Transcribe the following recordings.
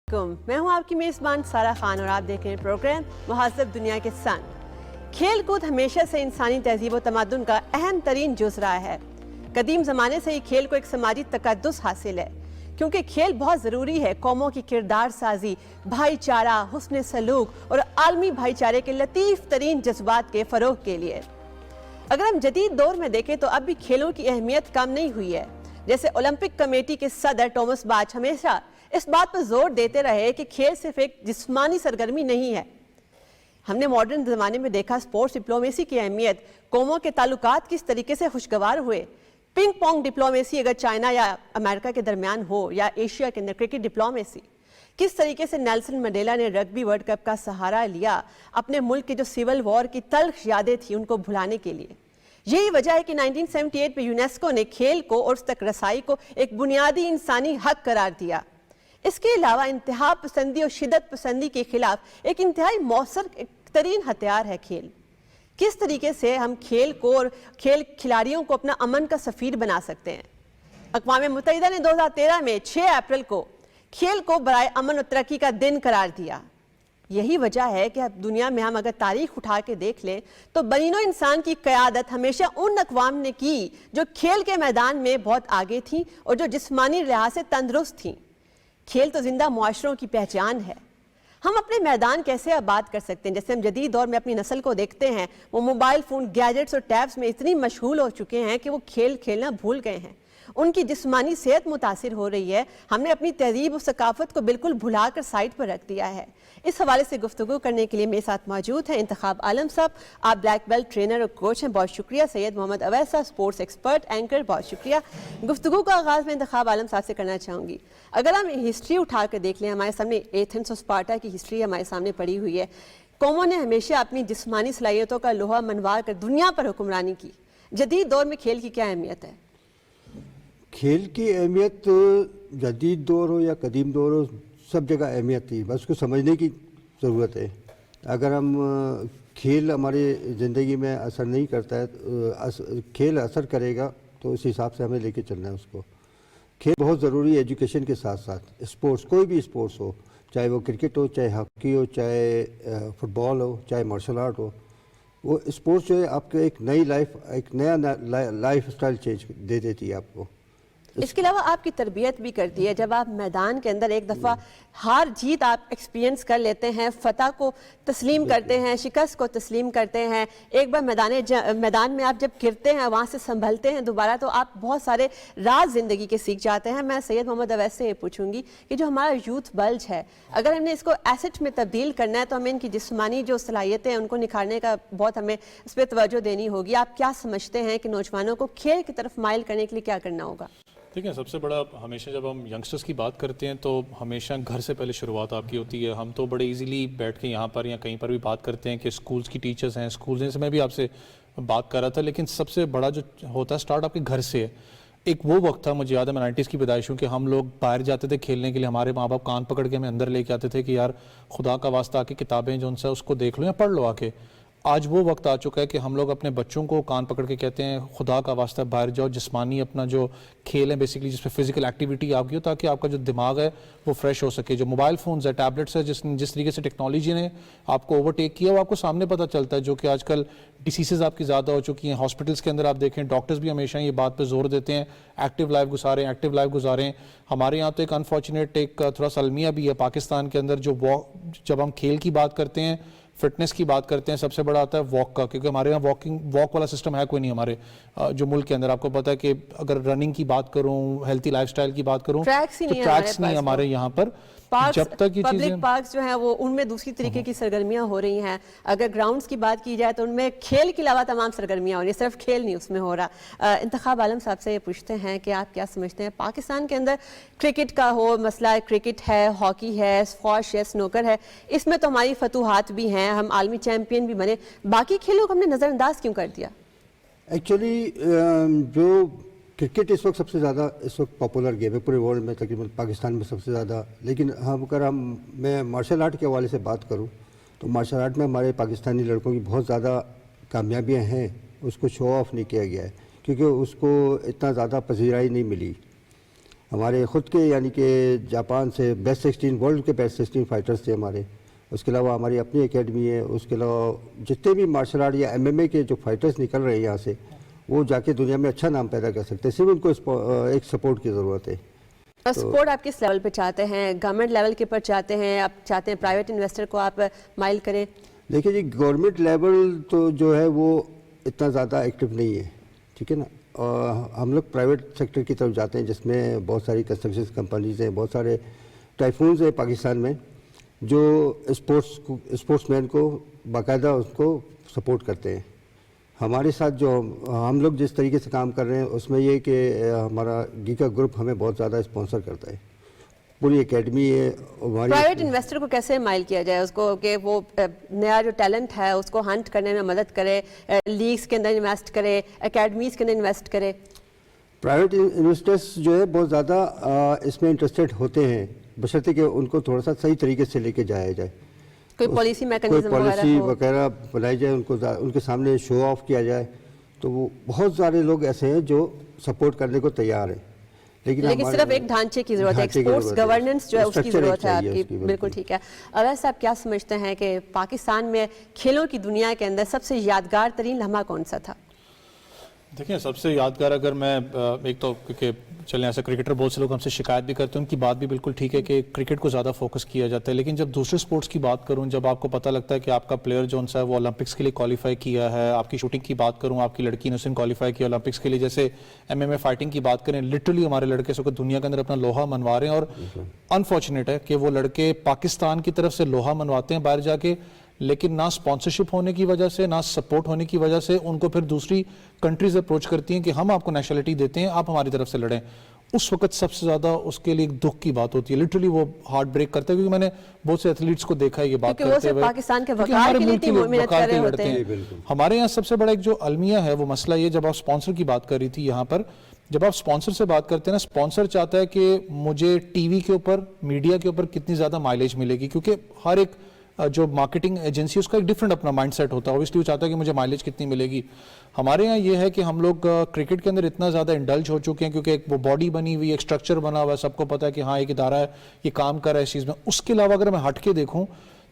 मैं हूं आपकी मेज़बान सारा खान और आप देख रहे हैं प्रोग्राम मुहाज़ब दुनिया के संग। खेल कूद हमेशा से इंसानी तहजीब व तमद्दुन का अहम तरीन जुज़ रहा है। कदीम ज़माने से ही खेल को एक समाजी तकद्दुस हासिल है, क्योंकि खेल बहुत ज़रूरी है कौमों की किरदार साजी, भाईचारा, हुस्न सलूक और आलमी भाईचारे के लतीफ़ तरीन जज्बात के फ़रोग़ के लिए। अगर हम जदीद दौर में देखें तो अब भी खेलों की अहमियत कम नहीं हुई है। जैसे ओलंपिक कमेटी के सदर टॉमस बाच हमेशा इस बात पर जोर देते रहे कि खेल सिर्फ एक जिस्मानी सरगर्मी नहीं है। हमने मॉडर्न ज़माने में देखा स्पोर्ट्स डिप्लोमेसी की अहमियत, कौमों के ताल्लुकात किस तरीके से खुशगवार हुए। पिंग पोंग डिप्लोमेसी अगर चाइना या अमेरिका के दरमियान हो, या एशिया के अंदर क्रिकेट डिप्लोमेसी, किस तरीके से नेल्सन मंडेला ने रग्बी वर्ल्ड कप का सहारा लिया अपने मुल्क के जो सिविल वॉर की तल्ख यादें थी उनको भुलाने के लिए। यही वजह है कि 1978 में यूनेस्को ने खेल को और उस तक रसाई को एक बुनियादी इंसानी हक करार दिया। इसके अलावा इंतहा पसंदी और शिदत पसंदी के खिलाफ एक इंतहाई मौसर तरीन हथियार है खेल। किस तरीके से हम खेल को और खेल खिलाड़ियों को अपना अमन का सफीर बना सकते हैं। अक़वाम मुत्तहिदा ने 2013 में 6 अप्रैल को खेल को बराए अमन और तरक्की का दिन करार दिया। यही वजह है कि अब दुनिया में हम अगर तारीख उठा के देख लें तो बनीनो इंसान की क़यादत हमेशा उन अक़वाम ने की जो खेल के मैदान में बहुत आगे थी और जो जिस्मानी लिहाज से तंदुरुस्त थीं। खेल तो जिंदा मुआशरों की पहचान है। हम अपने मैदान कैसे आबाद कर सकते हैं। जैसे हम जदीद दौर में अपनी नस्ल को देखते हैं, वो मोबाइल फ़ोन, गैजेट्स और टैब्स में इतनी मशगूल हो चुके हैं कि वो खेल खेलना भूल गए हैं। उनकी जिस्मानी सेहत मुतासिर हो रही है। हमने अपनी तहजीब और सकाफत को बिल्कुल भुला कर साइड पर रख दिया है। इस हवाले से गुफ्तगू करने के लिए मेरे साथ मौजूद हैं इंतखाब आलम साहब। आप ब्लैक बेल्ट ट्रेनर और कोच हैं, बहुत शुक्रिया। सैयद मोहम्मद अवैस साहब, स्पोर्ट्स एक्सपर्ट, एंकर, बहुत शुक्रिया। गुफ्तगू का आगाज़ में इंतखाब आलम साहब से करना चाहूँगी। अगर हम हिस्ट्री उठा कर देख लें, हमारे सामने एथेंस और स्पार्टा की हिस्ट्री हमारे सामने पड़ी हुई है। कौमों ने हमेशा अपनी जिस्मानी सलाहियतों का लोहा मनवा कर दुनिया पर हुक्मरानी की। जदीद दौर में खेल की क्या अहमियत है? खेल की अहमियत जदीद दौर हो या कदीम दौर हो, सब जगह अहमियत थी, बस उसको समझने की ज़रूरत है। अगर हम खेल हमारी ज़िंदगी में असर नहीं करता है, खेल असर करेगा तो उस हिसाब से हमें लेके चलना है उसको। खेल बहुत ज़रूरी है एजुकेशन के साथ साथ। स्पोर्ट्स, कोई भी स्पोर्ट्स हो, चाहे वो क्रिकेट हो, चाहे हॉकी हो, चाहे फुटबॉल हो, चाहे मार्शल आर्ट हो, वो स्पोर्ट्स जो है आपको एक नई लाइफ, एक नया लाइफ स्टाइल चेंज दे देती है आपको। इसके अलावा आपकी तरबियत भी करती है। जब आप मैदान के अंदर एक दफ़ा हार जीत आप एक्सपीरियंस कर लेते हैं, फतह को तस्लीम करते हैं, शिकस्त को तस्लीम करते हैं, एक बार मैदान में आप जब गिरते हैं, वहाँ से संभलते हैं दोबारा, तो आप बहुत सारे राज ज़िंदगी के सीख जाते हैं। मैं सैयद मोहम्मद अवैस से ये पूछूंगी कि जो हमारा यूथ बल्ज है, अगर हमने इसको एसेट में तब्दील करना है तो हमें इनकी जिस्मानी जो सलाहियतें हैं उनको निखारने का बहुत हमें इस पर तवज्जो देनी होगी। आप क्या समझते हैं कि नौजवानों को खेल की तरफ माइल करने के लिए क्या करना होगा? देखिए, सबसे बड़ा हमेशा जब हम यंगस्टर्स की बात करते हैं तो हमेशा घर से पहले शुरुआत आपकी होती है। हम तो बड़े इजीली बैठ के यहाँ पर या कहीं पर भी बात करते हैं कि स्कूल्स की टीचर्स हैं, स्कूल्स से मैं भी आपसे बात कर रहा था, लेकिन सबसे बड़ा जो होता है स्टार्ट आपके घर से है। एक वो वक्त था, मुझे याद है मैं 90s की पैदाइश हूँ, कि हम लोग बाहर जाते थे खेलने के लिए, हमारे माँ बाप कान पकड़ के हमें अंदर लेके आते थे कि यार खुदा का वास्ता आके किताबें जो उनसे उसको देख लो या पढ़ लो आके। आज वो वक्त आ चुका है कि हम लोग अपने बच्चों को कान पकड़ के कहते हैं खुदा का वास्ता बाहर जाओ, जिस्मानी अपना जो खेल है बेसिकली जिसमें फिजिकल एक्टिविटी आपकी हो, ताकि आपका जो दिमाग है वो फ्रेश हो सके। जो मोबाइल फ़ोन्स है, टैबलेट्स है, जिस तरीके से टेक्नोलॉजी ने आपको ओवरटेक किया वो आपको सामने पता चलता है। जो कि आजकल डिसीज़ आपकी ज़्यादा हो चुकी हैं। हॉस्पिटल्स के अंदर आप देखें, डॉक्टर्स भी हमेशा ये बात पर जोर देते हैं एक्टिव लाइफ गुजारें। हमारे यहाँ तो एक अनफॉर्चुनेट एक थोड़ा सा अलमिया भी है पाकिस्तान के अंदर, जब हम खेल की बात करते हैं, फिटनेस की बात करते हैं, सबसे बड़ा आता है वॉक का, क्योंकि हमारे यहाँ वॉक वाला सिस्टम है कोई नहीं हमारे जो मुल्क के अंदर। आपको पता है कि अगर रनिंग की बात करूँ, हेल्थी लाइफस्टाइल की बात करूँ, तो ट्रैक्स नहीं हमारे यहाँ पर। जब तक ये पब्लिक पार्क्स जो हैं वो उनमें दूसरी तरीके की सरगर्मियां हो रही हैं। अगर ग्राउंड्स की बात की जाए तो उनमें खेल के अलावा तमाम सरगर्मियां हो रही हैं, सिर्फ खेल नहीं उसमें हो रहा। इंतखाब आलम साहब से ये पूछते हैं कि आप क्या समझते हैं पाकिस्तान के अंदर क्रिकेट का हो मसला, क्रिकेट है, हॉकी है, स्क्वॉश है, स्नूकर है, इसमें तो हमारी फतूहात भी हैं, हम आलमी चैम्पियन भी बने, बाकी खेलों को हमने नज़रअंदाज क्यों कर दिया? एक्चुअली जो क्रिकेट इस वक्त सबसे ज़्यादा पॉपुलर गेम है पूरे वर्ल्ड में, तकरीबन पाकिस्तान में सबसे ज़्यादा। लेकिन मैं मार्शल आर्ट के हवाले से बात करूं तो मार्शल आर्ट में हमारे पाकिस्तानी लड़कों की बहुत ज़्यादा कामयाबियां हैं, उसको शो ऑफ नहीं किया गया है क्योंकि उसको इतना ज़्यादा पजीराई नहीं मिली। ہمارے خود کے یعنی کہ جاپان سے بیسٹ 16 ورلڈ کے بیسٹ 16 فائٹرز تھے ہمارے. اس کے علاوہ ہماری اپنی اکیڈمی ہے. اس کے علاوہ جتنے بھی مارشل آرٹ یا MMA کے جو فائٹرز نکل رہے ہیں یہاں سے, وہ جا کے دنیا میں اچھا نام پیدا کر سکتے ہیں. صرف ان کو ایک سپورٹ کی ضرورت ہے. سپورٹ آپ کس لیول پہ چاہتے ہیں؟ گورنمنٹ لیول کے پر چاہتے ہیں, آپ چاہتے ہیں پرائیویٹ انویسٹر کو آپ مائل کریں؟ دیکھیے جی, گورنمنٹ لیول تو جو ہے وہ اتنا زیادہ ایکٹیو نہیں ہے, ٹھیک ہے نا. اور ہم لوگ پرائیویٹ سیکٹر کی طرف جاتے ہیں جس میں بہت ساری کنسٹرکشن کمپنیز ہیں, بہت سارے ٹائفونز ہیں پاکستان میں جو اسپورٹس مین کو باقاعدہ اس کو سپورٹ کرتے ہیں. ہمارے ساتھ جو ہم لوگ جس طریقے سے کام کر رہے ہیں اس میں یہ کہ ہمارا گیکا گروپ ہمیں بہت زیادہ اسپانسر کرتا ہے. پوری اکیڈمی ہے ہماری. پرائیویٹ انویسٹر کو کیسے مائل کیا جائے اس کو کہ وہ نیا جو ٹیلنٹ ہے اس کو ہنٹ کرنے میں مدد کرے, لیگز کے اندر انویسٹ کرے, اکیڈمیز کے اندر انویسٹ کرے؟ پرائیویٹ انویسٹرس جو ہے بہت زیادہ اس میں انٹرسٹڈ ہوتے ہیں, بشرطے کہ ان کو تھوڑا سا صحیح طریقے سے لے کے جایا جائے. کوئی پالیسی میکنزم وغیرہ بنائی جائے, ان کے سامنے شو آف کیا جائے. تو وہ بہت سارے لوگ ایسے ہیں جو سپورٹ کرنے کو تیار ہیں, لیکن صرف ایک ڈھانچے کی ضرورت ہے, اسپورٹس گورننس جو ہے اس کی ضرورت ہے آپ کی. بالکل ٹھیک ہے. اویس صاحب کیا سمجھتے ہیں کہ پاکستان میں کھیلوں کی دنیا کے اندر سب سے یادگار ترین لمحہ کون سا تھا؟ دیکھیں سب سے یادگار اگر میں ایک تو کیونکہ چلیں ایسا کرکٹر بہت سے لوگ ہم سے شکایت بھی کرتے ہیں, ان کی بات بھی بالکل ٹھیک ہے کہ کرکٹ کو زیادہ فوکس کیا جاتا ہے, لیکن جب دوسرے سپورٹس کی بات کروں, جب آپ کو پتہ لگتا ہے کہ آپ کا پلیئر جو ہے وہ اولمپکس کے لیے کوالیفائی کیا ہے, آپ کی شوٹنگ کی بات کروں, آپ کی لڑکی نے اس نے کوالیفائی کیا اولمپکس کے لیے, جیسے MMA فائٹنگ کی بات کریں, لٹرلی ہمارے لڑکے سو دنیا کے اندر اپنا لوہا منوا رہے ہیں. اور انفارچونیٹ ہے کہ وہ لڑکے پاکستان کی طرف سے لوہا منواتے ہیں باہر جا کے, لیکن نہ سپانسرشپ ہونے کی وجہ سے, نہ سپورٹ ہونے کی وجہ سے ان کو پھر دوسری کنٹریز اپروچ کرتی ہیں کہ ہم آپ کو نیشنلٹی دیتے ہیں, آپ ہماری طرف سے لڑیں. اس وقت سب سے زیادہ اس کے لیے ایک دکھ کی بات ہوتی ہے, لٹرلی وہ ہارٹ بریک کرتے ہیں, کیونکہ میں نے بہت سے ایتھلیٹس کو دیکھا ہے یہ بات کرتے ہوئے, پاکستان کے وقار کے لیے محنت کر رہے ہوتے ہیں. ہمارے یہاں سب سے بڑا ایک جو المیہ ہے وہ مسئلہ یہ, جب آپ سپانسر کی بات کر رہی تھی یہاں پر, جب آپ سپانسر سے بات کرتے ہیں نا, سپانسر چاہتا ہے کہ مجھے ٹی وی کے اوپر, میڈیا کے اوپر کتنی زیادہ مائلیج ملے گی, کیونکہ ہر ایک جو مارکیٹنگ ایجنسی اس کا ایک ڈفرنٹ اپنا مائنڈ سیٹ ہوتا ہے. اوبیسلی وہ چاہتا ہے کہ مجھے مائلیج کتنی ملے گی. ہمارے یہاں یہ ہے کہ ہم لوگ کرکٹ کے اندر اتنا زیادہ انڈلج ہو چکے ہیں, کیونکہ ایک وہ باڈی بنی ہوئی, ایک اسٹرکچر بنا ہوا ہے, سب کو پتا ہے کہ ہاں ایک ادارہ ہے, یہ کام کر رہا ہے اس چیز میں. اس کے علاوہ اگر میں ہٹ کے دیکھوں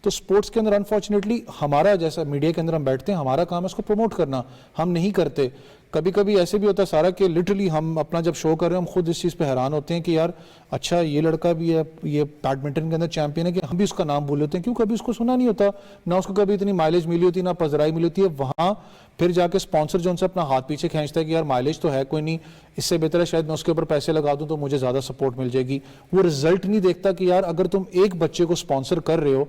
تو سپورٹس کے اندر انفارچونیٹلی ہمارا, جیسا میڈیا کے اندر ہم بیٹھتے ہیں, ہمارا کام ہے اس کو پروموٹ کرنا, ہم نہیں کرتے. کبھی کبھی ایسے بھی ہوتا ہے سارا کہ لٹرلی ہم اپنا جب شو کر رہے ہیں ہم خود اس چیز پہ حیران ہوتے ہیں کہ یار اچھا یہ لڑکا بھی ہے, یہ بیڈمنٹن کے اندر چیمپئن ہے, کہ ہم بھی اس کا نام بھول لیتے ہیں, کیوں کبھی اس کو سنا نہیں ہوتا, نہ اس کو کبھی اتنی مائلیج ملی ہوتی, نہ پذیرائی ملی ہوتی ہے. وہاں پھر جا کے اسپانسر جو ان سے اپنا ہاتھ پیچھے کھینچتا ہے کہ یار مائلیج تو ہے کوئی نہیں, اس سے بہتر ہے شاید میں اس کے اوپر پیسے لگا دوں تو مجھے زیادہ سپورٹ مل جائے گی. وہ رزلٹ نہیں دیکھتا کہ یار اگر تم ایک بچے کو اسپانسر کر رہے ہو,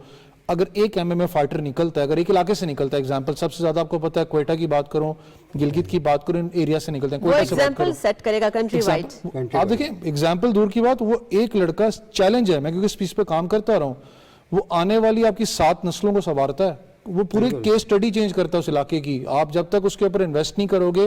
اگر ایک MMA فائٹر نکلتا ہے, اگر ایک علاقے سے نکلتا ہے, ایگزامپل سب سے زیادہ آپ کو پتا ہے کوئٹہ کی بات کروں, گلگت کی بات کروں, ان ایریا سے نکلتے ہیں, وہ ایگزامپل سیٹ کرے گا کنٹری وائڈ. آپ دیکھیں ایگزامپل دور کی بات, وہ ایک لڑکا چیلنج ہے, میں کیونکہ اس پیس پہ کام کرتا رہا ہوں, وہ آنے والی آپ کی 7 نسلوں کو سنوارتا ہے, وہ پورے کیس سٹڈی چینج کرتا ہے اس علاقے کی. آپ جب تک اس کے اوپر انویسٹ نہیں کرو گے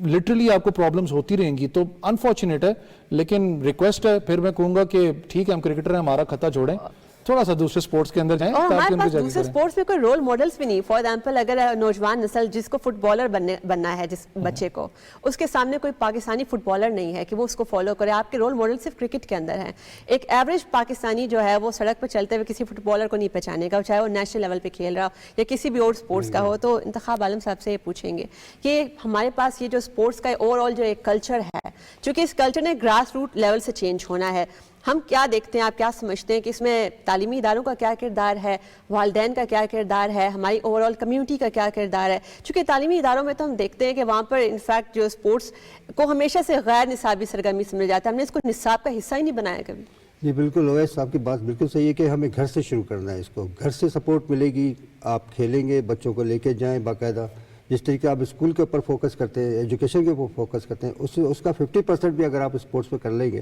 لٹرلی آپ کو پرابلمز ہوتی رہیں گی. تو انفارچونیٹ ہے, لیکن ریکویسٹ ہے, پھر میں کہوں گا کہ ٹھیک ہے ہم کرکٹر ہیں, ہمارا خطہ جوڑیں, تھوڑا سا دوسرے سپورٹس کے اندر جائیں. اور ہمارے پاس دوسرے سپورٹس میں کوئی رول ماڈلز بھی نہیں. فار ایگزامپل اگر نوجوان نسل جس کو فٹ بالر بننا ہے, جس بچے کو, اس کے سامنے کوئی پاکستانی فٹ بالر نہیں ہے کہ وہ اس کو فالو کرے. آپ کے رول ماڈل صرف کرکٹ کے اندر ہیں. ایک ایوریج پاکستانی جو ہے وہ سڑک پہ چلتے ہوئے کسی فٹ بالر کو نہیں پہچانے گا, چاہے وہ نیشنل لیول پہ کھیل رہا ہو یا کسی بھی اور سپورٹس کا ہو. تو انتخاب عالم صاحب سے یہ پوچھیں گے کہ ہمارے پاس یہ جو سپورٹس کا اوور آل جو ایک کلچر ہے, چونکہ اس کلچر نے گراس روٹ لیول سے چینج ہونا ہے, ہم کیا دیکھتے ہیں, آپ کیا سمجھتے ہیں کہ اس میں تعلیمی اداروں کا کیا کردار ہے, والدین کا کیا کردار ہے, ہماری اوور آل کمیونٹی کا کیا کردار ہے؟ چونکہ تعلیمی اداروں میں تو ہم دیکھتے ہیں کہ وہاں پر انفیکٹ جو سپورٹس کو ہمیشہ سے غیر نصابی سرگرمی سمجھا جاتا ہے, ہم نے اس کو نصاب کا حصہ ہی نہیں بنایا کبھی. جی بالکل, اویس صاحب کی بات بالکل صحیح ہے کہ ہمیں گھر سے شروع کرنا ہے. اس کو گھر سے سپورٹ ملے گی, آپ کھیلیں گے, بچوں کو لے کے جائیں باقاعدہ. جس طریقے آپ اسکول کے اوپر فوکس کرتے ہیں, ایجوکیشن کے اوپر فوکس کرتے ہیں, اس کا 50% بھی اگر آپ اسپورٹس پہ کر لیں گے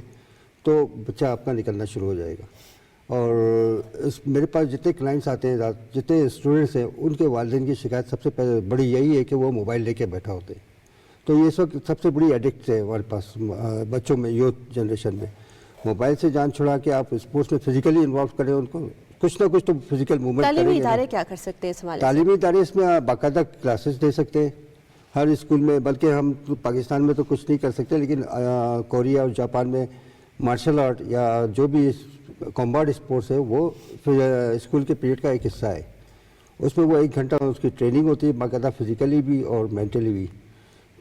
تو بچہ آپ کا نکلنا شروع ہو جائے گا. اور میرے پاس جتنے کلائنٹس آتے ہیں, جتنے اسٹوڈنٹس ہیں, ان کے والدین کی شکایت سب سے بڑی یہی ہے کہ وہ موبائل لے کے بیٹھا ہوتے ہیں. تو یہ سب سے بڑی ایڈکٹ ہے ہمارے پاس بچوں میں, یوتھ جنریشن میں. موبائل سے جان چھڑا کے آپ اسپورٹس میں فزیکلی انوالو کریں, ان کو کچھ نہ کچھ تو فزیکل موومنٹ کریں. تعلیمی ادارے کیا کر سکتے ہیں اس حوالے سے؟ تعلیمی ادارے اس میں باقاعدہ کلاسز دے سکتے ہیں ہر اسکول میں, بلکہ ہم پاکستان میں تو کچھ نہیں کر سکتے, لیکن کوریا اور جاپان میں मार्शल आर्ट या जो भी कॉम्बैट स्पोर्ट्स है वो फिर स्कूल के पीरियड का एक हिस्सा है। उसमें वो 1 घंटा उसकी ट्रेनिंग होती है बाकायदा, फिजिकली भी और मेंटली भी।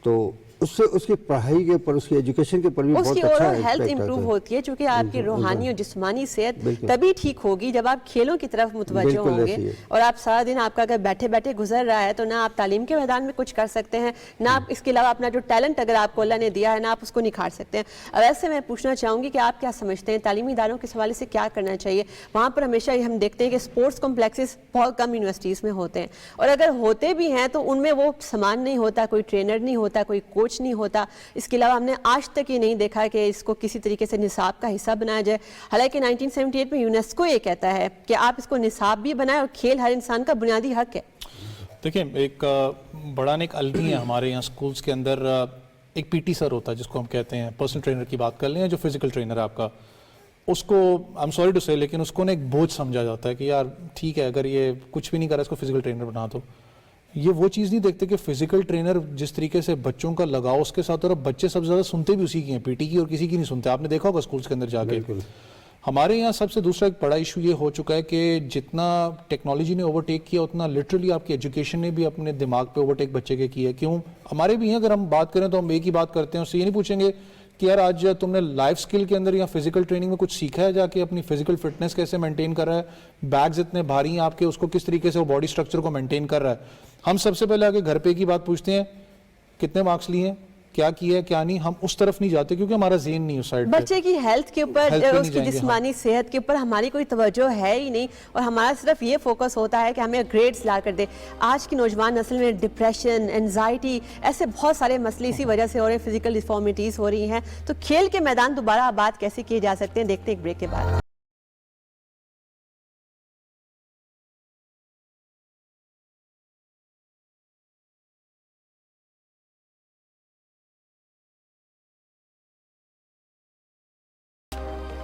तो उससे उसकी पढ़ाई के ऊपर, उसकी एजुकेशन के ऊपर भी बहुत उसकी अच्छा ओवरऑल हेल्थ इम्पैक्ट इंप्रूव आता है। होती है, क्योंकि आपकी रूहानी और जिस्मानी सेहत बिल्कुल। तभी ठीक होगी जब आप खेलों की तरफ मुतवज्जो बिल्कुल होंगे। ऐसी है। और आप सारा दिन आपका अगर बैठे बैठे गुजर रहा है तो ना आप तालीम के मैदान में कुछ कर सकते हैं, ना आप इसके अलावा अपना जो टैलेंट अगर आपको अल्लाह ने दिया है ना आप उसको निखार सकते हैं। अब ऐसे मैं पूछना चाहूँगी कि आप क्या समझते हैं तालीमी इदारों के हवाले से क्या करना चाहिए? वहाँ पर हमेशा हम देखते हैं कि स्पोर्ट्स कॉम्प्लेक्सेस बहुत कम यूनिवर्सिटीज़ में होते हैं, और अगर होते भी हैं तो उनमें वो सामान नहीं होता, कोई ट्रेनर नहीं होता, कोई कोच नहीं होता। इसके अलावा हमने आज तक ये नहीं देखा कि इसको किसी तरीके से निसाब का हिस्सा बनाया जाए। हालांकि 1978 में यूनेस्को ये कहता है कि आप इसको निसाब भी बनाएं, और खेल हर इंसान का बुनियादी हक है। देखिए, एक बड़ा एक अलगी है हमारे यहाँ स्कूल्स के अंदर। एक पीटी सर होता है जिसको हम कहते हैं, पर्सनल ट्रेनर की बात कर लें, जो फिजिकल ट्रेनर है आपका, उसको आई एम सॉरी टू से लेकिन उसको ना एक बोझ समझा जाता है कि यार ठीक है, अगर ये कुछ भी नहीं कर रहा इसको फिजिकल ट्रेनर बना दो। ये वो चीज़ नहीं देखते कि फिजिकल ट्रेनर जिस तरीके से बच्चों का लगाव उसके साथ, और अब बच्चे सबसे ज़्यादा सुनते भी उसी की हैं, पीटी की, और किसी की नहीं सुनते। आपने देखा होगा स्कूल्स के अंदर जाके। हमारे यहाँ सबसे दूसरा एक बड़ा इशू ये हो चुका है कि जितना टेक्नोलॉजी ने ओवरटेक किया उतना लिटरली आपकी एजुकेशन ने भी अपने दिमाग पे ओवरटेक बच्चे के किया है। क्यों? हमारे भी हैं, अगर हम बात करें तो हम एक ही बात करते हैं, उससे ये नहीं पूछेंगे कि यार आज तुमने लाइफ स्किल के अंदर या फिजिकल ट्रेनिंग में कुछ सीखा है जाके, अपनी फिजिकल फिटनेस कैसे मेंटेन कर रहा है, बैग्स इतने भारी हैं आपके, उसको किस तरीके से वो बॉडी स्ट्रक्चर को मेंटेन कर रहा है। हम सबसे पहले आके घर पे की बात पूछते हैं, कितने मार्क्स लिए हैं, क्या किया है क्या नहीं। हम उस तरफ नहीं जाते क्योंकि हमारा ज़हन नहीं उस साइड पे। बच्चे की हेल्थ के ऊपर, उसकी जिस्मानी सेहत के ऊपर हमारी कोई तवज्जो है ही नहीं, और हमारा सिर्फ ये फोकस होता है कि हमें ग्रेड्स ला कर दे। आज की नौजवान नस्ल में डिप्रेशन, एंजाइटी, ऐसे बहुत सारे मसले इसी वजह से हो रहे हैं, फिजिकल डिफॉर्मिटीज़ हो रही हैं। तो खेल के मैदान दोबारा आबाद कैसे किए जा सकते हैं, देखते हैं एक ब्रेक के बाद।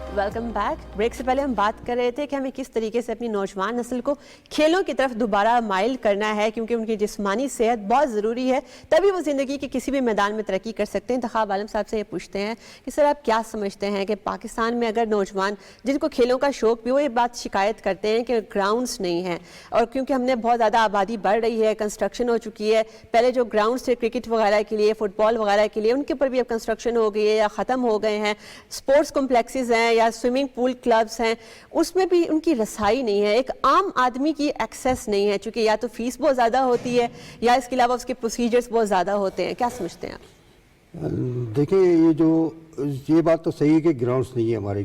Welcome back. ब्रेक से पहले हम बात कर रहे थे कि हमें किस तरीके से अपनी नौजवान नस्ल को खेलों की तरफ दोबारा माइल करना है, क्योंकि उनकी जिस्मानी सेहत बहुत ज़रूरी है, तभी वो ज़िंदगी के किसी भी मैदान में तरक्की कर सकते हैं। इंतखाब आलम साहब से ये पूछते हैं कि सर आप क्या समझते हैं कि पाकिस्तान में अगर नौजवान जिनको खेलों का शौक़ भी, वो ये बात शिकायत करते हैं कि ग्राउंड्स नहीं हैं, और क्योंकि हमने बहुत ज़्यादा आबादी बढ़ रही है, कंस्ट्रक्शन हो चुकी है, पहले जो ग्राउंड्स थे क्रिकेट वगैरह के लिए, फुटबॉल वगैरह के लिए, उनके ऊपर भी अब कंस्ट्रक्शन हो गई है या ख़त्म हो गए हैं। स्पोर्ट्स कॉम्प्लेक्सेस हैं या स्विमिंग पूल क्लब्स हैं, उसमें भी उनकी रसाई नहीं है, एक आम आदमी की एक्सेस नहीं है, क्योंकि या तो फीस बहुत ज़्यादा होती है या इसके अलावा उसके प्रोसीजर्स बहुत ज़्यादा होते हैं। क्या समझते हैं आप? देखिए, ये बात तो सही है कि ग्राउंड्स नहीं है हमारे,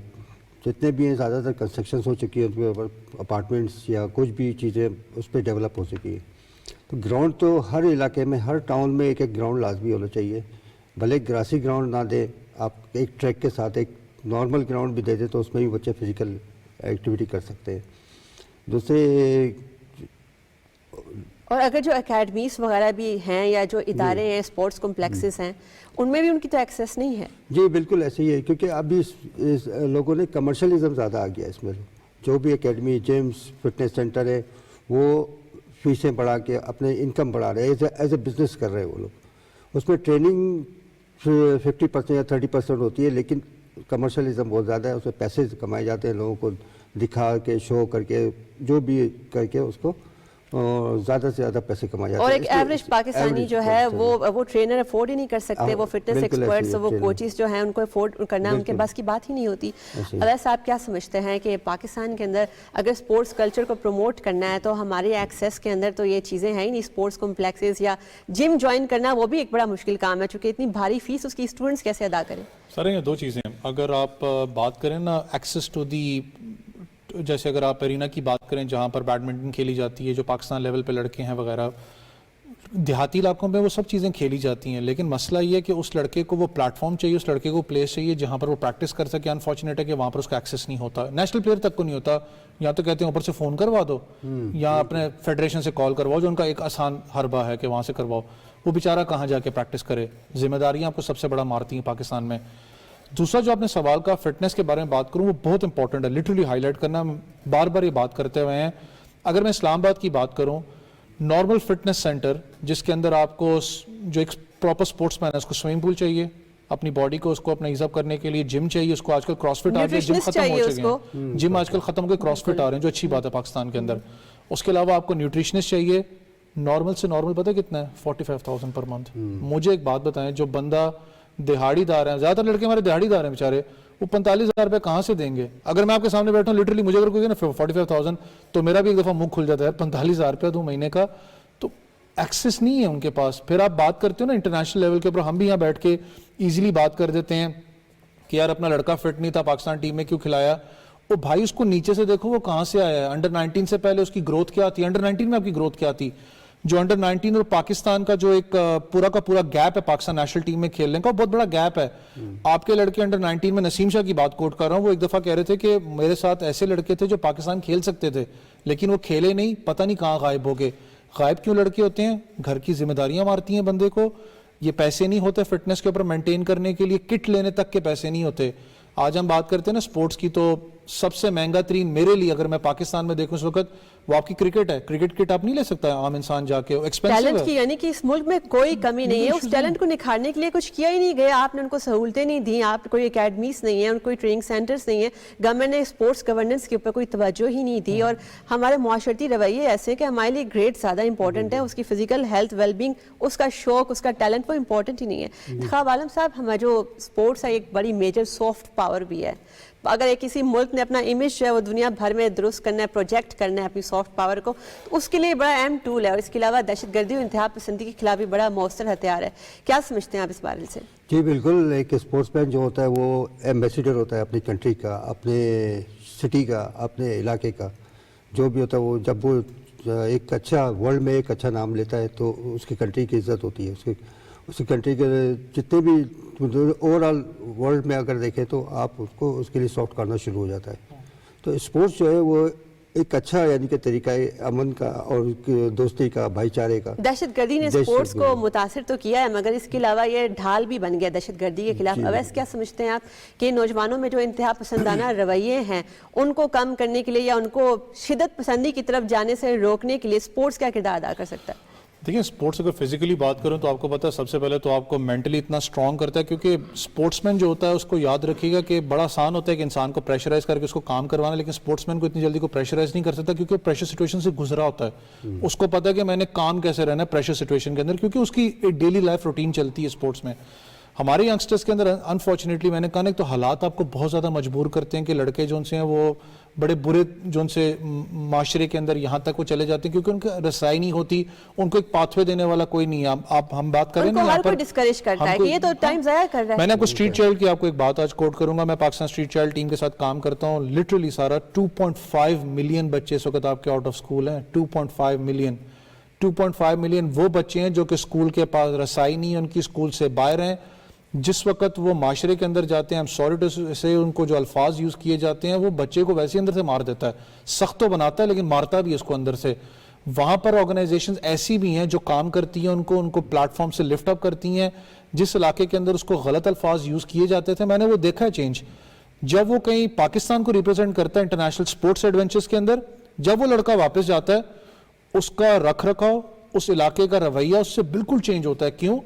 जितने भी हैं ज़्यादातर कंस्ट्रक्शन हो चुकी है, उसके ऊपर अपार्टमेंट्स या कुछ भी चीज़ें उस पर डेवलप हो चुकी है। तो ग्राउंड तो हर इलाके में, हर टाउन में एक एक ग्राउंड लाजमी होना चाहिए। भले ग्रासी ग्राउंड ना दे, आप एक ट्रैक के साथ एक नॉर्मल ग्राउंड भी दे दे तो उसमें भी बच्चे फिजिकल एक्टिविटी कर सकते हैं। दूसरे, और अगर जो एकेडमीज वगैरह भी हैं या जो इदारे हैं, स्पोर्ट्स कॉम्प्लेक्सेस हैं, उनमें भी उनकी तो एक्सेस नहीं है। जी बिल्कुल ऐसे ही है, क्योंकि अभी इस लोगों ने कमर्शलिज्म ज़्यादा आ गया इसमें। जो भी एकेडमी, जिम्स, फिटनेस सेंटर है, वो फीसें बढ़ा के अपने इनकम बढ़ा रहे हैं, एज ए बिज़नेस कर रहे हैं वो लोग। उसमें ट्रेनिंग 50% या 30% होती है, लेकिन कमर्शलिज्म बहुत ज़्यादा है, उसमें पैसे कमाए जाते हैं, लोगों को दिखा के, शो करके, जो भी करके उसको ज़्यादा से ज़्यादा पैसे कमाए जाते हैं। और एक एवरेज पाकिस्तानी जो है वो ट्रेनर अफोर्ड ही नहीं कर सकते, वो फिटनेस एक्सपर्ट्स, वो कोचेस जो हैं उनको अफोर्ड करना उनके बस की बात ही नहीं होती। वैसे आप क्या समझते हैं कि पाकिस्तान के अंदर अगर स्पोर्ट्स कल्चर को प्रमोट करना है तो हमारे एक्सेस के अंदर तो ये चीज़ें हैं ही नहीं। स्पोर्ट्स कॉम्प्लेक्सेस या जिम ज्वाइन करना वो भी एक बड़ा मुश्किल काम है, चूँकि इतनी भारी फीस उसकी स्टूडेंट्स कैसे अदा करें? सर ये दो चीज़ें हैं। अगर आप बात करें ना एक्सेस टू दी, जैसे अगर आप एरिना की बात करें जहाँ पर बैडमिंटन खेली जाती है, जो पाकिस्तान लेवल पे लड़के हैं वगैरह, देहाती इलाकों में वो सब चीज़ें खेली जाती हैं, लेकिन मसला ये है कि उस लड़के को वो प्लेटफॉर्म चाहिए, उस लड़के को प्लेस चाहिए जहाँ पर वो प्रैक्टिस कर सके। अनफॉर्चुनेट है कि वहाँ पर उसका एक्सेस नहीं होता, नेशनल प्लेयर तक को नहीं होता। या तो कहते हैं ऊपर से फ़ोन करवा दो या अपने फेडरेशन से कॉल करवाओ, जो उनका एक आसान हरबा है कि वहाँ से करवाओ। वो बेचारा कहाँ जाके प्रैक्टिस करे? जिम्मेदारियाँ आपको सबसे बड़ा मारती हैं पाकिस्तान में। दूसरा जो आपने सवाल का फिटनेस के बारे में बात करूँ, वो बहुत इंपॉर्टेंट है, लिटरली हाईलाइट करना, बार बार ये बात करते हुए हैं। अगर मैं इस्लामाबाद की बात करूँ, नॉर्मल फिटनेस सेंटर जिसके अंदर आपको जो एक प्रॉपर स्पोर्ट्समैन है उसको स्विमिंग पूल चाहिए, اپنی باڈی کو اس کو اپنا ایز اپ کرنے کے لیے جم چاہیے, اس کو آج کل کراس فٹ آ گیا, جم Nutritionist ختم ہو چاہیے چکے ہیں, جم آج کل ختم ہو گئے, کراس فٹ آ رہے ہیں جو اچھی بات ہے پاکستان کے اندر. اس کے علاوہ آپ کو نیوٹریشنسٹ چاہیے, نارمل سے نارمل پتہ کتنا ہے, 45,000 پر منتھ. مجھے ایک بات بتائیں, جو بندہ دہاڑی دار ہیں, زیادہ تر لڑکے ہمارے دہاڑی دار ہیں بیچارے, وہ 45,000 روپے کہاں سے دیں گے؟ اگر میں آپ کے سامنے بیٹھا ہوں لٹرلی مجھے اگر کوئی نا 45,000 تو میرا بھی ایک دفعہ منہ کھل جاتا ہے, 45,000 روپیہ دوں مہینے کا, تو ایکسیس نہیں ہے ان کے پاس. پھر آپ بات کرتے ہو نا انٹرنیشنل لیول کے اوپر, ہم بھی یہاں بیٹھ کے ایزیلی بات کر دیتے ہیں کہ یار اپنا لڑکا فٹ نہیں تھا پاکستان ٹیم میں کیوں کھلایا. وہ بھائی اس کو نیچے سے دیکھو وہ کہاں سے آیا ہے. انڈر 19 سے پہلے اس کی گروتھ کیا تھی, انڈر 19 میں آپ کی گروتھ کیا تھی. جو انڈر 19 اور پاکستان کا جو ایک پورا کا پورا گیپ ہے پاکستان نیشنل ٹیم میں کھیلنے کا, بہت بڑا گیپ ہے. آپ کے لڑکے انڈر 19 میں, نسیم شاہ کی بات کوٹ کر رہا ہوں, وہ ایک دفعہ کہہ رہے تھے کہ میرے ساتھ ایسے لڑکے تھے جو پاکستان کھیل سکتے تھے لیکن وہ کھیلے نہیں, پتہ نہیں کہاں غائب ہو گئے. غائب کیوں لڑکے ہوتے ہیں؟ گھر کی ذمہ داریاں مارتی ہیں بندے کو, یہ پیسے نہیں ہوتے فٹنس کے اوپر مینٹین کرنے کے لیے, کٹ لینے تک کے پیسے نہیں ہوتے. آج ہم بات کرتے ہیں نا سپورٹس کی, تو سب سے مہنگا ترین میرے لیے اگر میں پاکستان میں دیکھوں اس وقت وہ آپ کی کرکٹ ہے. کرکٹ کٹ آپ نہیں لے سکتا عام انسان جا کے, ایکسپینسو ٹیلنٹ ہے. کی, یعنی کہ اس ملک میں کوئی کمی نہیں ہے, اس ٹیلنٹ کو نکھارنے کے لیے کچھ کیا ہی نہیں گیا. آپ نے ان کو سہولتیں نہیں دیں, آپ کوئی اکیڈمیز نہیں ہیں, ان کوئی ٹریننگ سینٹرز نہیں ہیں, گورنمنٹ نے اسپورٹس گورننس کے اوپر کوئی توجہ ہی نہیں دی. اور ہمارے معاشرتی رویے ایسے ہیں کہ ہمارے لیے گریڈ زیادہ امپورٹنٹ ہے, اس کی فزیکل ہیلتھ ویل بینگ, اس کا شوق, اس کا ٹیلنٹ وہ امپورٹنٹ ہی نہیں ہے. خواب عالم صاحب, ہمارا جو اسپورٹس ہے ایک بڑی میجر سافٹ پاور بھی ہے. اگر ایک کسی ملک نے اپنا امیج جو ہے وہ دنیا بھر میں درست کرنا ہے, پروجیکٹ کرنا ہے اپنی سافٹ پاور کو, تو اس کے لیے بڑا اہم ٹول ہے. اور اس کے علاوہ دہشت گردی اور انتہا پسندی کے خلاف بھی بڑا مؤثر ہتھیار ہے. کیا سمجھتے ہیں آپ اس بارے سے؟ جی بالکل, ایک اسپورٹس مین جو ہوتا ہے وہ ایمبیسیڈر ہوتا ہے اپنی کنٹری کا, اپنے سٹی کا, اپنے علاقے کا, جو بھی ہوتا ہے. وہ جب وہ ایک اچھا ورلڈ میں ایک اچھا نام لیتا ہے تو اس کی کنٹری کی عزت ہوتی ہے. اس کی کنٹری کے جتنے بھی اوور آل ورلڈ میں اگر دیکھیں تو آپ اس کو اس کے لیے سافٹ کرنا شروع ہو جاتا ہے. تو اسپورٹس جو ہے وہ ایک اچھا یعنی کہ طریقہ ہے امن کا اور دوستی کا, بھائی چارے کا. دہشت گردی نے اسپورٹس کو متاثر تو کیا ہے, مگر اس کے علاوہ یہ ڈھال بھی بن گیا دہشت گردی کے خلاف. اویس کیا سمجھتے ہیں آپ کہ نوجوانوں میں جو انتہا پسندانہ رویے ہیں ان کو کم کرنے کے لیے یا ان کو شدت پسندی کی طرف جانے سے روکنے کے لیے اسپورٹس کیا کردار ادا کر سکتا ہے؟ دیکھیں اسپورٹس اگر فزیکلی بات کروں تو آپ کو پتہ ہے سب سے پہلے تو آپ کو مینٹلی اتنا اسٹرانگ کرتا ہے, کیونکہ اسپورٹس مین جو ہوتا ہے اس کو یاد رکھیے گا کہ بڑا آسان ہوتا ہے کہ انسان کو پریشرائز کر کے اس کو کام کروانا, لیکن اسپورٹس مین کو اتنی جلدی کو پریشرائز نہیں کر سکتا کیونکہ وہ پریشر سچویشن سے گزرا ہوتا ہے. اس کو پتہ ہے کہ میں نے کام کیسے رہنا ہے پریشر سچویشن کے اندر, کیونکہ اس کی ایک ڈیلی لائف روٹین چلتی ہے اسپورٹس میں. ہمارے ینگسٹرز کے اندر انفارچونیٹلی میں نے کہا نا, تو حالات آپ کو بہت زیادہ مجبور کرتے ہیں کہ لڑکے جو ان سے ہیں وہ بڑے برے جو ان سے معاشرے کے اندر یہاں تک وہ چلے جاتے ہیں کیونکہ ان کو رسائی نہیں ہوتی, ان کو ایک پاتھ وے دینے والا کوئی نہیں ہے. آپ ہم بات کریں نا یہاں پر ڈسکریج کرتا ہے کہ یہ تو ٹائم ضائع کر رہا ہے. میں نے آپ کو اسٹریٹ چائلڈ کی آپ کو ایک بات آج کوٹ کروں گا. میں پاکستان اسٹریٹ چائلڈ ٹیم کے ساتھ کام کرتا ہوں. لٹرلی سارا 2.5 ملین بچے اس وقت آپ کے آؤٹ آف اسکول ہیں. 2.5 ملین 2.5 ملین وہ بچے ہیں جو کہ اسکول کے پاس رسائی نہیں ہے, ان کی اسکول سے باہر ہیں. جس وقت وہ معاشرے کے اندر جاتے ہیں, ہم سوری سے ان کو جو الفاظ یوز کیے جاتے ہیں وہ بچے کو ویسے اندر سے مار دیتا ہے. سخت تو بناتا ہے لیکن مارتا بھی اس کو اندر سے. وہاں پر آرگنائزیشنز ایسی بھی ہیں جو کام کرتی ہیں, ان کو پلیٹ فارم سے لفٹ اپ کرتی ہیں. جس علاقے کے اندر اس کو غلط الفاظ یوز کیے جاتے تھے, میں نے وہ دیکھا ہے چینج. جب وہ کہیں پاکستان کو ریپرزینٹ کرتا ہے انٹرنیشنل سپورٹس ایڈونچرز کے اندر, جب وہ لڑکا واپس جاتا ہے اس کا رکھ رکھاؤ, اس علاقے کا رویہ اس سے بالکل چینج ہوتا ہے. کیوں؟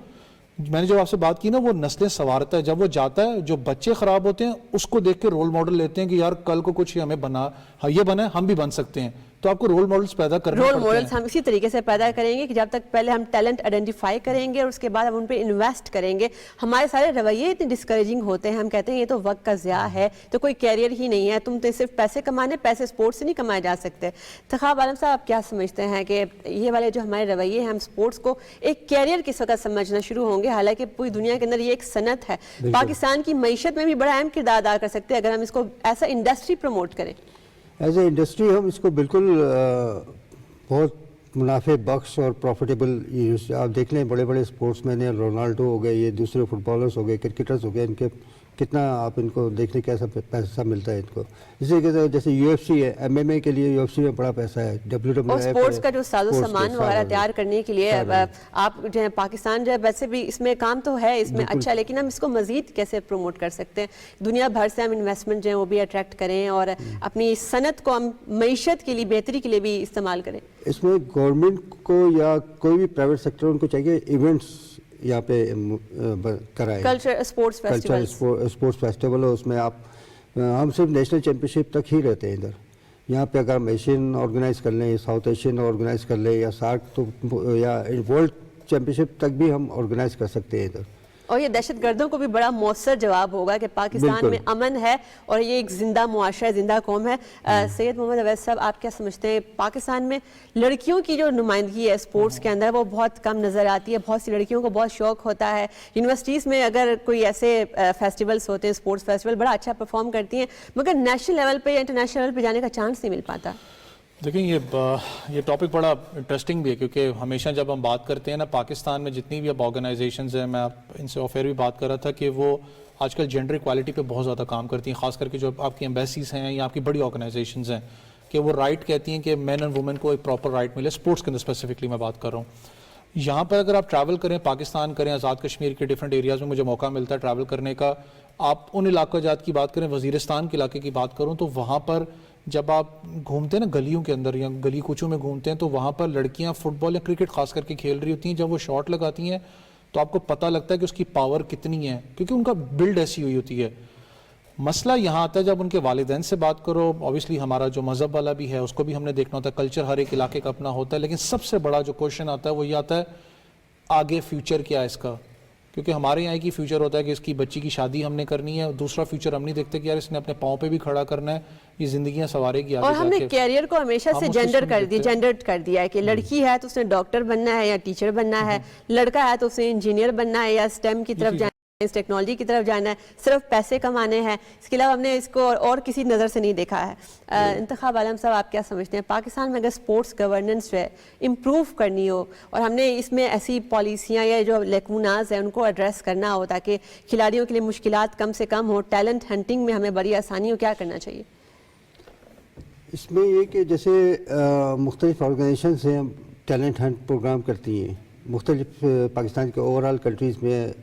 میں نے جب آپ سے بات کی نا, وہ نسلیں سنوارتا ہے. جب وہ جاتا ہے جو بچے خراب ہوتے ہیں اس کو دیکھ کے رول ماڈل لیتے ہیں کہ یار کل کو کچھ ہمیں بنا, یہ بنا ہم بھی بن سکتے ہیں. تو آپ کو رول ماڈلز پیدا کرنے پڑتے ہیں. رول ماڈلز ہم اسی طریقے سے پیدا کریں گے کہ جب تک پہلے ہم ٹیلنٹ آئیڈینٹیفائی کریں گے اور اس کے بعد ہم ان پہ انویسٹ کریں گے. ہمارے سارے رویے اتنے ڈسکریجنگ ہوتے ہیں, ہم کہتے ہیں یہ تو وقت کا ضیاع ہے, تو کوئی کیریئر ہی نہیں ہے, تم تو صرف پیسے کمانے, پیسے سپورٹس سے نہیں کمائے جا سکتے. خواب عالم صاحب آپ کیا سمجھتے ہیں کہ یہ والے جو ہمارے رویے ہیں, ہم سپورٹس کو ایک کیریئر کس وقت سمجھنا شروع ہوں گے, حالانکہ پوری دنیا کے اندر یہ ایک صنعت ہے, پاکستان کی معیشت میں بھی بڑا اہم کردار ادا کر سکتے ہیں اگر ہم اس کو ایسا انڈسٹری پروموٹ کریں؟ ایز اے انڈسٹری ہم اس کو بالکل بہت منافع بخش اور پروفیٹیبل. آپ دیکھ لیں بڑے بڑے اسپورٹس مین ہیں, رونالڈو ہو گئے, یہ دوسرے فٹ بالرس ہو گئے, کرکٹرز ہو گئے, ان کے کتنا آپ ان کو دیکھنے کیسا پیسہ ملتا ہے ان کو. اسی طریقے سے جیسے یو ایف سی ہے, ایم ایم اے کے لیے یو ایف سی میں بڑا پیسہ ہے, اور سپورٹس کا جو ساز و سامان وغیرہ تیار کرنے کے لیے آپ جو ہے پاکستان جو ہے ویسے بھی اس میں کام تو ہے اس میں اچھا, لیکن ہم اس کو مزید کیسے پروموٹ کر سکتے ہیں, دنیا بھر سے ہم انویسٹمنٹ جو ہے وہ بھی اٹریکٹ کریں اور اپنی صنعت کو ہم معیشت کے لیے بہتری کے لیے بھی استعمال کریں. اس میں گورنمنٹ کو یا کوئی بھی پرائیویٹ سیکٹر ان کو چاہیے ایونٹس यहाँ पे कराए। Culture sports cultural festival. Sports festival है, उसमें आप हम सिर्फ नेशनल चैम्पियनशिप तक ही रहते हैं इधर। यहाँ पे अगर हम एशियन ऑर्गेनाइज कर लें, साउथ एशियन ऑर्गेनाइज कर लें या सार्क तो या वर्ल्ड चैम्पियनशिप तक भी हम ऑर्गेनाइज कर सकते हैं इधर। और ये दहशतगर्दों को भी बड़ा मौसर जवाब होगा कि पाकिस्तान में अमन है और ये एक जिंदा मुआशरा है, जिंदा कौम है। सैयद मोहम्मद अवैस साहब, आप क्या समझते हैं पाकिस्तान में लड़कियों की जो नुमाइंदगी है स्पोर्ट्स के अंदर वो बहुत कम नज़र आती है? बहुत सी लड़कियों को बहुत शौक होता है, यूनिवर्सिटीज़ में अगर कोई ऐसे फेस्टिवल्स होते हैं, स्पोर्ट्स फेस्टिवल, बड़ा अच्छा परफॉर्म करती हैं, मगर नेशनल लेवल पर या इंटरनेशनल लेवल पर जाने का चांस नहीं मिल पाता। देखिए ये टॉपिक बड़ा इंटरेस्टिंग भी है, क्योंकि हमेशा जब हम बात करते हैं ना पाकिस्तान में जितनी भी अब ऑर्गेनाइजेशंस हैं, मैं इनसे ऑफेयर भी बात कर रहा था कि वो आजकल जेंडर इक्वालिटी पे बहुत ज़्यादा काम करती हैं, ख़ास करके जो आपकी एम्बेसीज हैं या आपकी बड़ी ऑर्गेनाइजेशंस हैं, कि वो राइट कहती हैं कि मैन एंड वुमेन को एक प्रॉपर राइट मिले। स्पोर्ट्स के अंदर स्पेसिफिकली मैं बात कर रहा हूँ। यहाँ पर अगर आप ट्रैवल करें, पाकिस्तान करें, आज़ाद कश्मीर के डिफरेंट एरियाज़ में मुझे मौका मिलता है ट्रैवल करने का। आप उन इलाक़ा जात की बात करें, वज़ीरिस्तान के इलाके की बात करूँ, तो वहाँ पर जब आप घूमते हैं ना गलियों के अंदर या गली कूचों में घूमते हैं, तो वहाँ पर लड़कियाँ फुटबॉल या क्रिकेट खास करके खेल रही होती हैं। जब वो शॉट लगाती हैं तो आपको पता लगता है कि उसकी पावर कितनी है, क्योंकि उनका बिल्ड ऐसी हुई होती है। मसला यहाँ आता है जब उनके वालिदैन से बात करो, ऑब्वियसली हमारा जो मज़हब वाला भी है उसको भी हमने देखना होता है, कल्चर हर एक इलाके का अपना होता है, लेकिन सबसे बड़ा जो क्वेश्चन आता है वो ये आता है आगे फ्यूचर क्या है इसका। क्योंकि हमारे यहाँ की फ्यूचर होता है कि इसकी बच्ची की शादी हमने करनी है, दूसरा फ्यूचर हम नहीं देखते कि यार इसने अपने पाँव पे भी खड़ा करना है, ये जिंदगियां सवारेगी आगे। और हमने कैरियर को हमेशा से जेंडर कर दिया है कि लड़की है तो उसने डॉक्टर बनना है या टीचर बनना है, लड़का है तो उसने इंजीनियर बनना है या स्टेम की तरफ जाना है, इस टेक्नोलॉजी की तरफ जाना है, सिर्फ पैसे कमाने हैं। इसके अलावा हमने इसको और किसी नज़र से नहीं देखा है। इंतखाब आलम साहब, आप क्या समझते हैं पाकिस्तान में अगर स्पोर्ट्स गवर्नेंस जो है इम्प्रूव करनी हो और हमने इसमें ऐसी पॉलिसियाँ या जो लेकुनाज हैं उनको एड्रेस करना हो ताकि खिलाड़ियों के लिए मुश्किलात कम से कम हो, टैलेंट हंटिंग में हमें बड़ी आसानी हो, क्या करना चाहिए? इसमें ये कि जैसे मुख्तलिफ ऑर्गेनाइजेशन से टैलेंट हंट प्रोग्राम करती हैं, मुख्तलिफ पाकिस्तान के ओवरऑल कंट्रीज़ में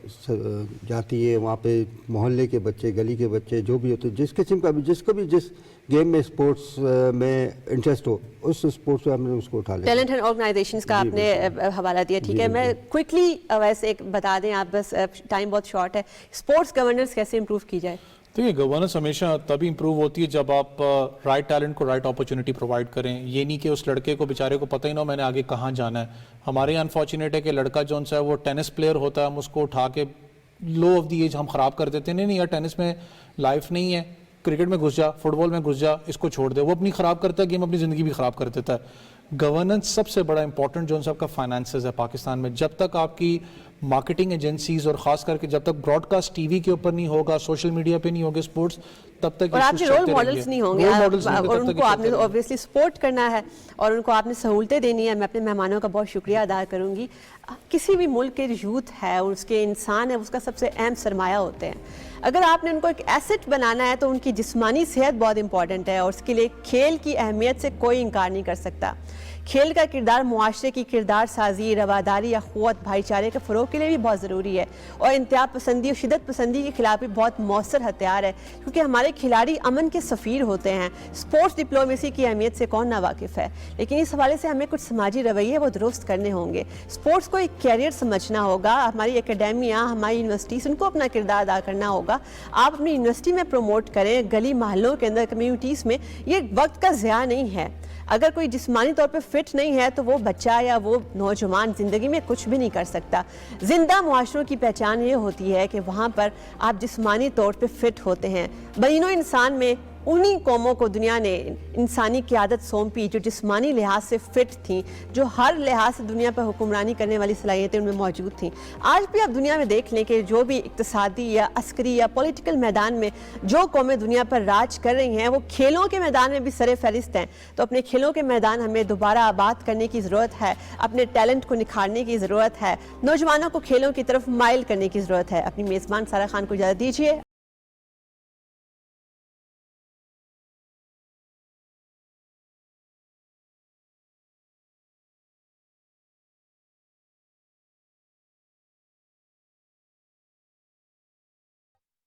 जाती है, वहाँ पे मोहल्ले के बच्चे, गली के बच्चे जो भी होते हैं, जिस किस्म का भी जिसको भी जिस गेम में स्पोर्ट्स में इंटरेस्ट हो उस स्पोर्ट्स में हमने उसको उठा लिया। टैलेंट एंड ऑर्गेनाइजेशंस का आपने हवाला दिया, ठीक है। मैं क्विकली वैसे एक बता दें आप, बस टाइम बहुत शॉर्ट है, स्पोर्ट्स गवर्नेंस कैसे इम्प्रूव की जाए? देखिए गवर्नेंस हमेशा तभी इंप्रूव होती है जब आप राइट टैलेंट को राइट अपॉर्चुनिटी प्रोवाइड करें। ये नहीं कि उस लड़के को बेचारे को पता ही ना हो मैंने आगे कहाँ जाना है। हमारे यहाँ अनफॉर्चुनेट है कि लड़का जो सा है वो टेनिस प्लेयर होता है, हम उसको उठा के लो ऑफ दी एज हम ख़राब कर देते हैं। नहीं यार, टेनिस में लाइफ नहीं है, क्रिकेट में घुस जा, फुटबॉल में घुस जा, इसको छोड़ दे। वो अपनी ख़राब करता है गेम, अपनी ज़िंदगी भी ख़राब कर देता है। गवर्नेंस सबसे बड़ा इंपॉर्टेंट जो आपका फाइनेंसेस है पाकिस्तान में। जब तक आपकी मार्केटिंग एजेंसीज और खास करके जब तक ब्रॉडकास्ट टीवी के ऊपर नहीं होगा, सोशल मीडिया पे नहीं होंगे स्पोर्ट्स, तब तक और आपके रोल मॉडल्स नहीं होंगे और उनको आपने ऑब्वियसली सपोर्ट करना है और उनको आपने सहूलतें देनी है। मैं अपने मेहमानों का बहुत शुक्रिया अदा करूंगी। किसी भी मुल्क के यूथ है, उसके इंसान है, उसका सबसे अहम सरमाया होते हैं। अगर आपने उनको एक एसेट बनाना है तो उनकी जिस्मानी सेहत बहुत इंपॉर्टेंट है और उसके लिए खेल की अहमियत से कोई इनकार नहीं कर सकता। खेल का किरदार मुआशरे की किरदार साजी, रवादारी या क़ुव्वत, भाईचारे के फ़रोग़ के लिए भी बहुत ज़रूरी है और इंतहा पसंदी और शिदत पसंदी के खिलाफ भी बहुत मौसर हथियार है, क्योंकि हमारे खिलाड़ी अमन के सफ़ीर होते हैं। स्पोर्ट्स डिप्लोमेसी की अहमियत से कौन ना वाकिफ़ है, लेकिन इस हवाले से हमें कुछ समाजी रवैये वो दुरुस्त करने होंगे। स्पोर्ट्स को एक कैरियर समझना होगा। हमारी एकेडमियाँ, हमारी यूनिवर्सिटीज़, उनको अपना किरदार अदा करना होगा। आप अपनी यूनिवर्सिटी में प्रमोट करें, गली महलों के अंदर, कम्यूनिटीज़ में। ये वक्त का ज़िया नहीं है। अगर कोई जिस्मानी तौर पे फिट नहीं है तो वो बच्चा या वो नौजवान ज़िंदगी में कुछ भी नहीं कर सकता। ज़िंदा मुआशरों की पहचान ये होती है कि वहाँ पर आप जिस्मानी तौर पे फिट होते हैं। बनीनो इंसान में उन्हीं कौमों को दुनिया ने इंसानी क़यादत सौंपी जो जिस्मानी लिहाज से फ़िट थीं, जो हर लिहाज से दुनिया पर हुक्मरानी करने वाली सलाहियतें उनमें मौजूद थीं। आज भी आप दुनिया में देख लें कि जो भी इक़्तिसादी या अस्करी या पॉलिटिकल मैदान में जो कौमें दुनिया पर राज कर रही हैं वो खेलों के मैदान में भी सरे फहरिस्त हैं। तो अपने खेलों के मैदान हमें दोबारा आबाद करने की ज़रूरत है, अपने टैलेंट को निखारने की ज़रूरत है, नौजवानों को खेलों की तरफ माइल करने की ज़रूरत है। अपनी मेज़बान सारा खान को इजाज़त दीजिए।